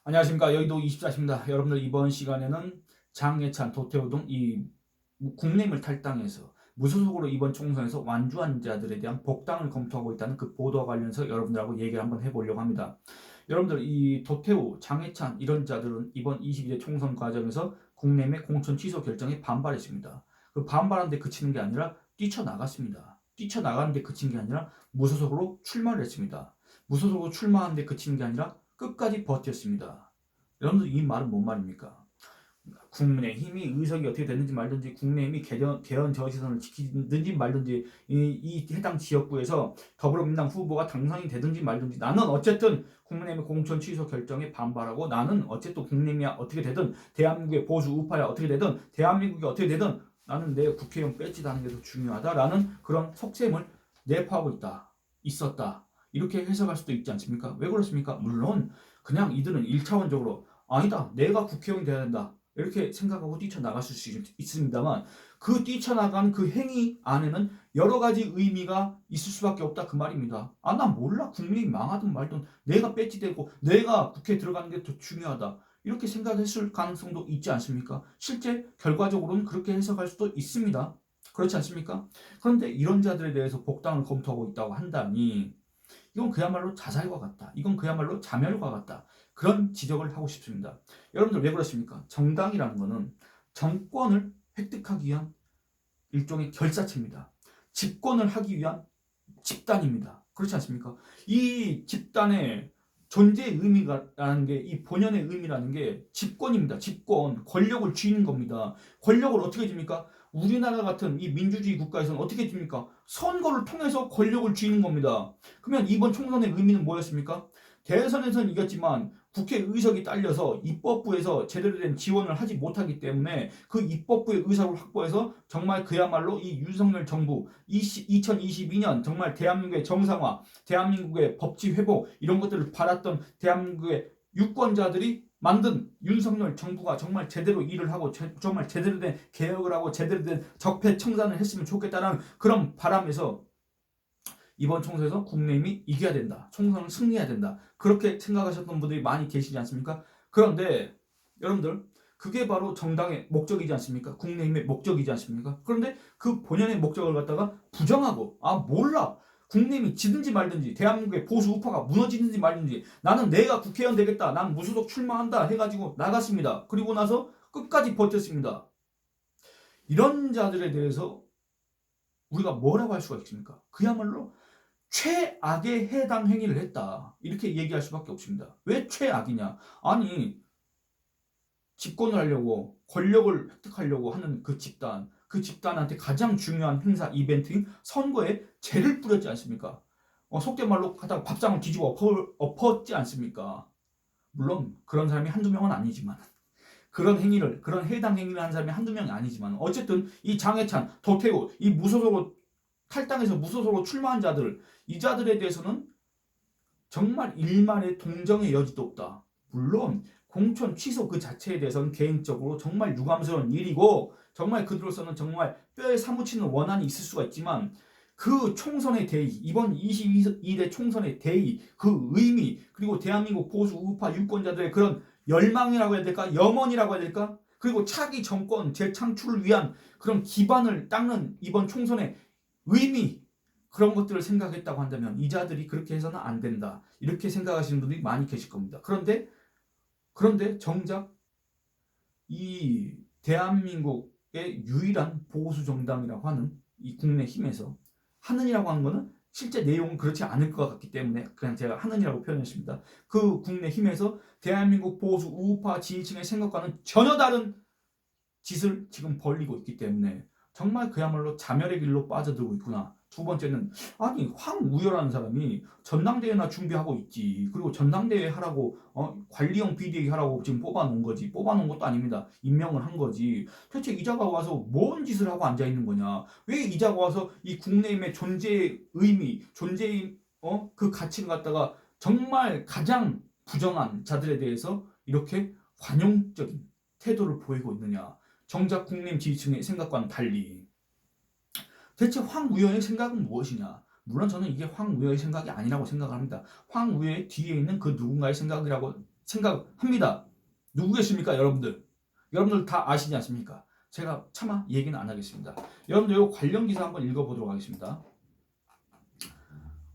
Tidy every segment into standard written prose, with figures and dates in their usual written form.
안녕하십니까. 여의도 24시입니다. 여러분들 이번 시간에는 장해찬, 도태우 등 이 국내임을 탈당해서 무소속으로 이번 총선에서 완주한 자들에 대한 복당을 검토하고 있다는 그 보도와 관련해서 여러분들하고 얘기를 한번 해보려고 합니다. 여러분들 이 도태우, 장해찬 이런 자들은 이번 22대 총선 과정에서 국내임의 공천 취소 결정에 반발했습니다. 그 반발한 데 그치는 게 아니라 뛰쳐나갔습니다. 뛰쳐나가는 데 그친 게 아니라 무소속으로 출마를 했습니다. 무소속으로 출마하는 데 그치는 게 아니라 끝까지 버텼습니다. 여러분들 이 말은 뭔 말입니까? 국민의힘이 의석이 어떻게 됐는지 말든지 국민의힘이 개헌 저지선을 지키든지 말든지 이 해당 지역구에서 더불어민주당 후보가 당선이 되든지 말든지 나는 어쨌든 국민의힘의 공천 취소 결정에 반발하고 나는 어쨌든 국민의힘이 어떻게 되든 대한민국의 보수 우파야 어떻게 되든 대한민국이 어떻게 되든 나는 내 국회의원 배지다는 게 더 중요하다라는 그런 속셈을 내포하고 있었다. 이렇게 해석할 수도 있지 않습니까? 왜 그렇습니까? 물론 그냥 이들은 1차원적으로 아니다. 내가 국회의원이 돼야 된다. 이렇게 생각하고 뛰쳐나갈 수 있습니다만 그 뛰쳐나간 그 행위 안에는 여러 가지 의미가 있을 수밖에 없다 그 말입니다. 아, 난 몰라. 국민이 망하든 말든 내가 배지되고 내가 국회에 들어가는 게 더 중요하다. 이렇게 생각했을 가능성도 있지 않습니까? 실제 결과적으로는 그렇게 해석할 수도 있습니다. 그렇지 않습니까? 그런데 이런 자들에 대해서 복당을 검토하고 있다고 한다니 이건 그야말로 자살과 같다. 이건 그야말로 자멸과 같다. 그런 지적을 하고 싶습니다. 여러분들 왜 그렇습니까? 정당이라는 것은 정권을 획득하기 위한 일종의 결사체입니다. 집권을 하기 위한 집단입니다. 그렇지 않습니까? 이 집단의 존재의 의미라는 게, 이 본연의 의미라는 게 집권입니다. 집권, 권력을 쥐는 겁니다. 권력을 어떻게 줍니까? 우리나라 같은 이 민주주의 국가에서는 어떻게 줍니까? 선거를 통해서 권력을 쥐는 겁니다. 그러면 이번 총선의 의미는 뭐였습니까? 대선에서는 이겼지만 국회 의석이 딸려서 입법부에서 제대로 된 지원을 하지 못하기 때문에 그 입법부의 의석을 확보해서 정말 그야말로 이 윤석열 정부 2022년 정말 대한민국의 정상화, 대한민국의 법치 회복 이런 것들을 바랐던 대한민국의 유권자들이 만든 윤석열 정부가 정말 제대로 일을 하고 정말 제대로 된 개혁을 하고 제대로 된 적폐 청산을 했으면 좋겠다는 그런 바람에서 이번 총선에서 국민의힘이 이겨야 된다. 총선을 승리해야 된다. 그렇게 생각하셨던 분들이 많이 계시지 않습니까? 그런데 여러분들 그게 바로 정당의 목적이지 않습니까? 국민의힘의 목적이지 않습니까? 그런데 그 본연의 목적을 갖다가 부정하고 아 몰라. 국민의힘이 지든지 말든지 대한민국의 보수 우파가 무너지든지 말든지 나는 내가 국회의원 되겠다. 난 무소속 출마한다 해가지고 나갔습니다. 그리고 나서 끝까지 버텼습니다. 이런 자들에 대해서 우리가 뭐라고 할 수가 있습니까? 그야말로 최악의 해당 행위를 했다. 이렇게 얘기할 수밖에 없습니다. 왜 최악이냐? 아니 집권을 하려고 권력을 획득하려고 하는 그 집단한테 가장 중요한 행사 이벤트인 선거에 죄를 뿌렸지 않습니까? 속된 말로 하다가 밥상을 뒤집어 엎었지 않습니까? 물론 그런 사람이 한두 명은 아니지만 그런 해당 행위를 한 사람이 한두 명이 아니지만 어쨌든 이 장해찬, 도태우 이 무소속으로 탈당해서 무소속으로 출마한 자들 이 자들에 대해서는 정말 일말의 동정의 여지도 없다. 물론 공천 취소 그 자체에 대해서는 개인적으로 정말 유감스러운 일이고 정말 그들로서는 정말 뼈에 사무치는 원한이 있을 수가 있지만 그 총선의 대의, 이번 22대 총선의 대의, 그 의미, 그리고 대한민국 보수 우파 유권자들의 그런 열망이라고 해야 될까? 염원이라고 해야 될까? 그리고 차기 정권 재창출을 위한 그런 기반을 닦는 이번 총선의 의미, 그런 것들을 생각했다고 한다면 이 자들이 그렇게 해서는 안 된다. 이렇게 생각하시는 분들이 많이 계실 겁니다. 그런데 정작 이 대한민국의 유일한 보수 정당이라고 하는 이 국민의힘에서 하느니라고 하는 것은 실제 내용은 그렇지 않을 것 같기 때문에 그냥 제가 하느니라고 표현했습니다. 그 국민의힘에서 대한민국 보수 우파 지지층의 생각과는 전혀 다른 짓을 지금 벌리고 있기 때문에 정말 그야말로 자멸의 길로 빠져들고 있구나. 두 번째는 아니 황우여라는 사람이 전당대회나 준비하고 있지. 그리고 전당대회 하라고 관리형 비대위 하라고 지금 뽑아놓은 거지. 뽑아놓은 것도 아닙니다. 임명을 한 거지. 대체 이자가 와서 뭔 짓을 하고 앉아 있는 거냐? 왜 이자가 와서 이 국내임의 존재의 의미, 존재의 그 가치를 갖다가 정말 가장 부정한 자들에 대해서 이렇게 관용적인 태도를 보이고 있느냐? 정작 국민의힘 지지층의 생각과는 달리 대체 황우여의 생각은 무엇이냐? 물론 저는 이게 황우여의 생각이 아니라고 생각합니다. 황우여의 뒤에 있는 그 누군가의 생각이라고 생각합니다. 누구겠습니까, 여러분들? 여러분들 다 아시지 않습니까? 제가 차마 얘기는 안 하겠습니다. 여러분들 이 관련 기사 한번 읽어보도록 하겠습니다.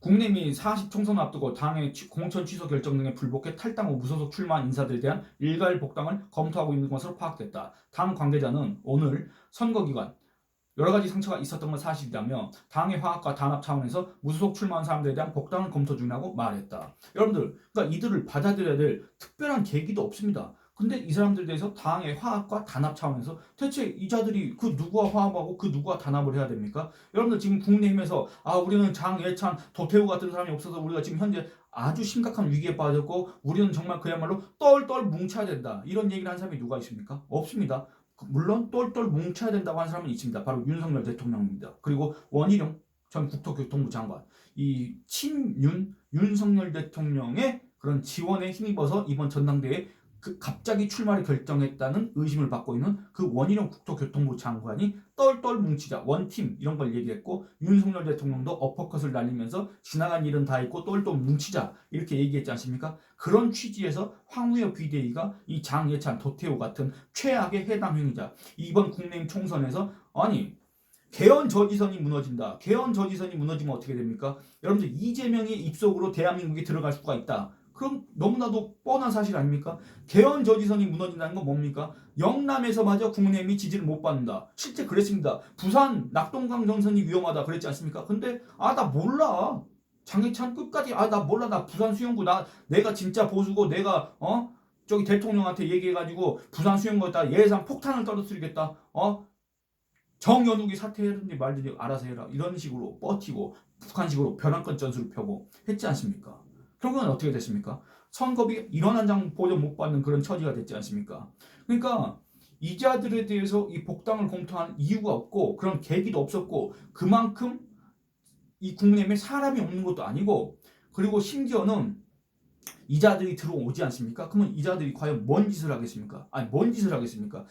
국민의힘이 40 총선 앞두고 당의 공천 취소 결정 등에 불복해 탈당 후 무소속 출마한 인사들에 대한 일괄 복당을 검토하고 있는 것으로 파악됐다. 당 관계자는 오늘 선거 기간 여러 가지 상처가 있었던 건 사실이라며 당의 화합과 단합 차원에서 무소속 출마한 사람들에 대한 복당을 검토 중이라고 말했다. 여러분들, 그러니까 이들을 받아들여야 될 특별한 계기도 없습니다. 근데 이 사람들에 대해서 당의 화합과 단합 차원에서 대체 이 자들이 그 누구와 화합하고 그 누구와 단합을 해야 됩니까? 여러분들 지금 국내힘에서 우리는 장예찬, 도태우 같은 사람이 없어서 우리가 지금 현재 아주 심각한 위기에 빠졌고 우리는 정말 그야말로 똘똘 뭉쳐야 된다. 이런 얘기를 한 사람이 누가 있습니까? 없습니다. 물론 똘똘 뭉쳐야 된다고 하는 사람은 있습니다. 바로 윤석열 대통령입니다. 그리고 원희룡 전 국토교통부 장관. 이 윤석열 대통령의 그런 지원에 힘입어서 이번 전당대회에 갑자기 출마를 결정했다는 의심을 받고 있는 그 원희룡 국토교통부 장관이 똘똘 뭉치자 원팀 이런 걸 얘기했고, 윤석열 대통령도 어퍼컷을 날리면서 지나간 일은 다 있고 똘똘 뭉치자 이렇게 얘기했지 않습니까? 그런 취지에서 황우여 비대위가 이 장예찬, 도태우 같은 최악의 해당 행위자 이번 국내임 총선에서 개헌 저지선이 무너진다. 개헌 저지선이 무너지면 어떻게 됩니까? 여러분들 이재명의 입속으로 대한민국이 들어갈 수가 있다. 그럼 너무나도 뻔한 사실 아닙니까? 개헌 저지선이 무너진다는 건 뭡니까? 영남에서마저 국민의힘이 지지를 못 받는다. 실제 그랬습니다. 부산 낙동강 전선이 위험하다 그랬지 않습니까? 근데 나 몰라. 장해찬 끝까지 나 몰라. 나 부산 수용구 내가 진짜 보수고 내가 저기 대통령한테 얘기해가지고 부산 수용구에다 예산 폭탄을 떨어뜨리겠다. 정연욱이 사퇴하든지 말든지 알아서 해라. 이런 식으로 버티고 북한식으로 벼랑끝 전술을 펴고 했지 않습니까? 결국은 어떻게 됐습니까? 선거비 1원 한 장 보전 못 받는 그런 처지가 됐지 않습니까? 그러니까 이자들에 대해서 이 복당을 검토한 이유가 없고 그런 계기도 없었고 그만큼 이 국민의힘에 사람이 없는 것도 아니고, 그리고 심지어는 이자들이 들어오지 않습니까? 그러면 이자들이 과연 뭔 짓을 하겠습니까? 뭔 짓을 하겠습니까?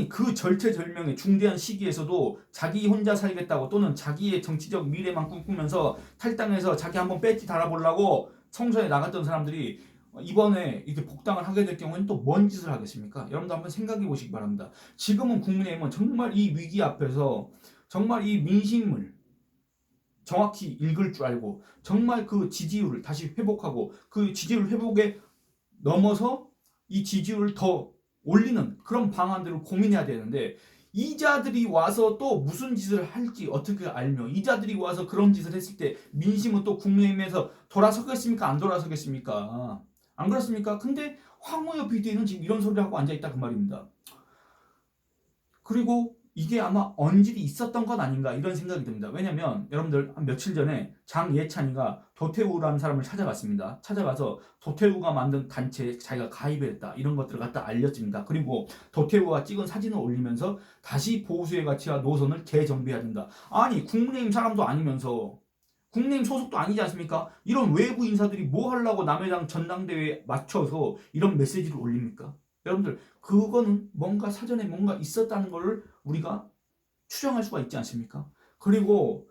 그 절체절명의 중대한 시기에서도 자기 혼자 살겠다고 또는 자기의 정치적 미래만 꿈꾸면서 탈당해서 자기 한번 배지 달아보려고 총선에 나갔던 사람들이 이번에 이렇게 복당을 하게 될 경우에는 또 뭔 짓을 하겠습니까? 여러분도 한번 생각해 보시기 바랍니다. 지금은 국민의힘은 정말 이 위기 앞에서 정말 이 민심을 정확히 읽을 줄 알고 정말 그 지지율을 다시 회복하고 그 지지율 회복에 넘어서 이 지지율을 더 올리는 그런 방안들을 고민해야 되는데, 이자들이 와서 또 무슨 짓을 할지 어떻게 알며 이자들이 와서 그런 짓을 했을 때 민심은 또 국민의힘에서 돌아서겠습니까? 안 돌아서겠습니까? 안 그렇습니까? 근데 황우여 비대위는 지금 이런 소리를 하고 앉아있다 그 말입니다. 그리고 이게 아마 언질이 있었던 건 아닌가 이런 생각이 듭니다. 왜냐면 여러분들 한 며칠 전에 장예찬이가 도태우라는 사람을 찾아갔습니다. 찾아가서 도태우가 만든 단체에 자기가 가입을 했다 이런 것들을 갖다 알렸습니다. 그리고 도태우가 찍은 사진을 올리면서 다시 보수의 가치와 노선을 재정비해야 된다. 국민의힘 사람도 아니면서 국민의힘 소속도 아니지 않습니까? 이런 외부 인사들이 뭐 하려고 남의 당 전당대회에 맞춰서 이런 메시지를 올립니까? 여러분들 그거는 뭔가 사전에 뭔가 있었다는 것을 우리가 추정할 수가 있지 않습니까? 그리고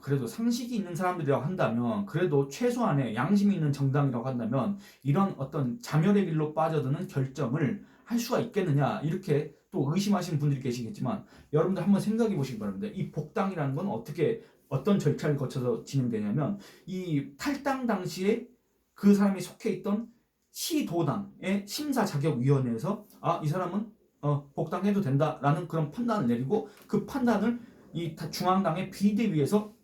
그래도 상식이 있는 사람들이라고 한다면, 그래도 최소한의 양심이 있는 정당이라고 한다면 이런 어떤 자멸의 길로 빠져드는 결정을 할 수가 있겠느냐 이렇게 또 의심하시는 분들이 계시겠지만, 여러분들 한번 생각해 보시기 바랍니다. 이 복당이라는 건 어떤 절차를 거쳐서 진행되냐면, 이 탈당 당시에 그 사람이 속해 있던 시도당의 심사자격위원회에서 이 사람은 복당해도 된다라는 그런 판단을 내리고 그 판단을 이 중앙당의 비대위에서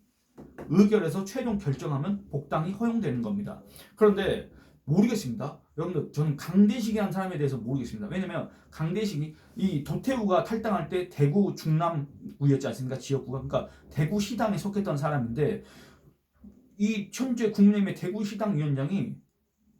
의결해서 최종 결정하면 복당이 허용되는 겁니다. 그런데 모르겠습니다. 여러분들 저는 강대식이라는 사람에 대해서 모르겠습니다. 왜냐면 강대식이 이 도태우가 탈당할 때 대구 중남구였지 않습니까? 지역구가. 그러니까 대구시당에 속했던 사람인데 이 현재 국민의힘의 대구시당 위원장이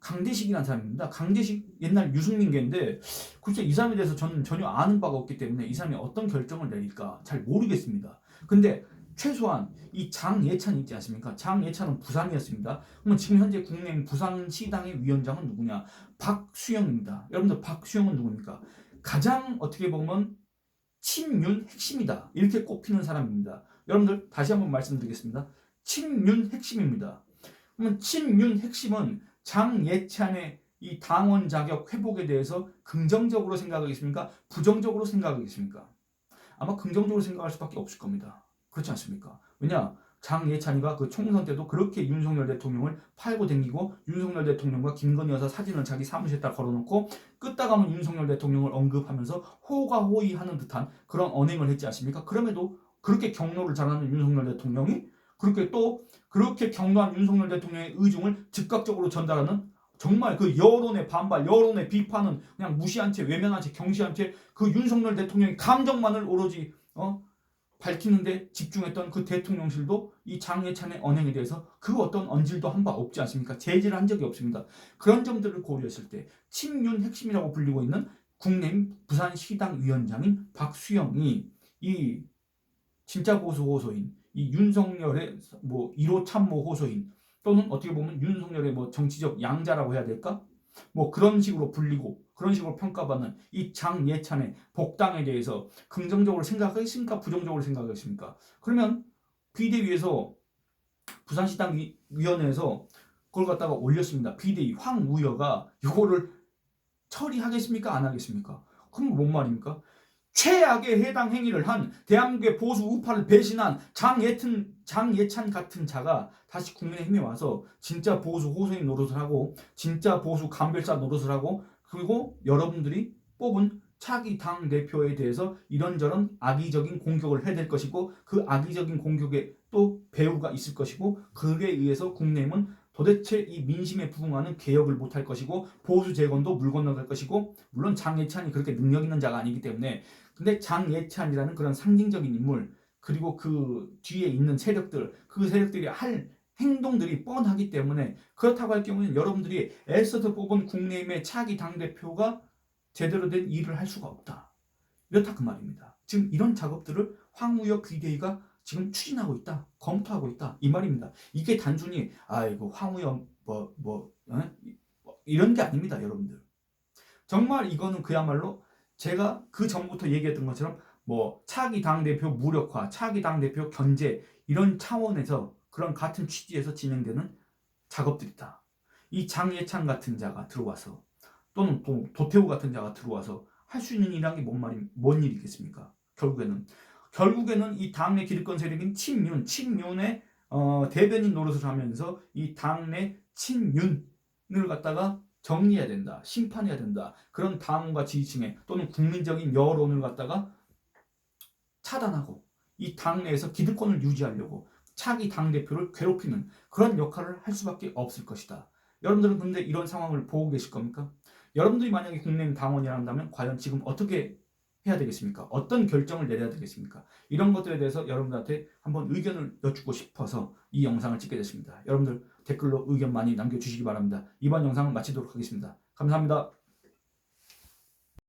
강대식이라는 사람입니다. 강대식 옛날 유승민계인데 글쎄 이 사람에 대해서 저는 전혀 아는 바가 없기 때문에 이 사람이 어떤 결정을 내릴까 잘 모르겠습니다. 근데 최소한 이 장예찬 있지 않습니까? 장예찬은 부산이었습니다. 그러면 지금 현재 국민의힘 부산시당의 위원장은 누구냐? 박수영입니다. 여러분들 박수영은 누굽니까? 가장 어떻게 보면 친윤 핵심이다 이렇게 꼽히는 사람입니다. 여러분들 다시 한번 말씀드리겠습니다. 친윤 핵심입니다. 그러면 친윤 핵심은 장예찬의 이 당원 자격 회복에 대해서 긍정적으로 생각하겠습니까? 부정적으로 생각하겠습니까? 아마 긍정적으로 생각할 수밖에 없을 겁니다. 그렇지 않습니까? 왜냐? 장예찬이가 그 총선 때도 그렇게 윤석열 대통령을 팔고 댕기고 윤석열 대통령과 김건희 여사 사진을 자기 사무실에다 걸어놓고 끄다가면 윤석열 대통령을 언급하면서 호가호위하는 듯한 그런 언행을 했지 않습니까? 그럼에도 그렇게 경로를 잘하는 윤석열 대통령이 그렇게 또 그렇게 경로한 윤석열 대통령의 의중을 즉각적으로 전달하는 정말 그 여론의 반발, 여론의 비판은 그냥 무시한 채, 외면한 채, 경시한 채 그 윤석열 대통령의 감정만을 오로지 밝히는데 집중했던 그 대통령실도 이 장예찬의 언행에 대해서 그 어떤 언질도 한 바 없지 않습니까? 제지를 한 적이 없습니다. 그런 점들을 고려했을 때 친윤 핵심이라고 불리고 있는 국내임 부산시당 위원장인 박수영이 이 진짜 보수 호소인, 이 윤석열의 뭐 1호 참모 호소인 또는 어떻게 보면 윤석열의 뭐 정치적 양자라고 해야 될까? 뭐 그런 식으로 불리고 그런 식으로 평가받는 이 장예찬의 복당에 대해서 긍정적으로 생각하겠습니까? 부정적으로 생각하겠습니까? 그러면 비대위에서 부산시당 위원회에서 그걸 갖다가 올렸습니다. 비대위 황우여가 이거를 처리하겠습니까? 안 하겠습니까? 그럼 뭔 말입니까? 최악의 해당 행위를 한 대한민국의 보수 우파를 배신한 장예찬 같은 자가 다시 국민의힘에 와서 진짜 보수 호소인 노릇을 하고 진짜 보수 간별사 노릇을 하고 그리고 여러분들이 뽑은 차기 당대표에 대해서 이런저런 악의적인 공격을 해야 될 것이고 그 악의적인 공격에 또 배후가 있을 것이고 그에 의해서 국민의힘은 도대체 이 민심에 부응하는 개혁을 못할 것이고 보수 재건도 물 건너갈 것이고 물론 장예찬이 그렇게 능력 있는 자가 아니기 때문에 근데 장예찬이라는 그런 상징적인 인물 그리고 그 뒤에 있는 세력들 그 세력들이 할 행동들이 뻔하기 때문에 그렇다고 할 경우는 여러분들이 애써서 뽑은 국내임의 차기 당대표가 제대로 된 일을 할 수가 없다. 이렇다 그 말입니다. 지금 이런 작업들을 황우여 비대위가 지금 추진하고 있다. 검토하고 있다. 이 말입니다. 이게 단순히 아이고 황우여 이런 게 아닙니다. 여러분들. 정말 이거는 그야말로 제가 그 전부터 얘기했던 것처럼 뭐 차기 당대표 무력화, 차기 당대표 견제 이런 차원에서 그런 같은 취지에서 진행되는 작업들이다. 이 장예찬 같은 자가 들어와서 또는 또 도태우 같은 자가 들어와서 할 수 있는 일이란 게 뭔 일이겠습니까? 결국에는 이 당내 기득권 세력인 친윤의 대변인 노릇을 하면서 이 당내 친윤을 갖다가 정리해야 된다. 심판해야 된다. 그런 당원과 지지층에 또는 국민적인 여론을 갖다가 차단하고 이 당내에서 기득권을 유지하려고 차기 당대표를 괴롭히는 그런 역할을 할 수밖에 없을 것이다. 여러분들은 근데 이런 상황을 보고 계실 겁니까? 여러분들이 만약에 국민의힘 당원이란다면 과연 지금 어떻게 해야 되겠습니까? 어떤 결정을 내려야 되겠습니까? 이런 것들에 대해서 여러분들한테 한번 의견을 여쭙고 싶어서 이 영상을 찍게 됐습니다. 여러분들 댓글로 의견 많이 남겨주시기 바랍니다. 이번 영상을 마치도록 하겠습니다. 감사합니다.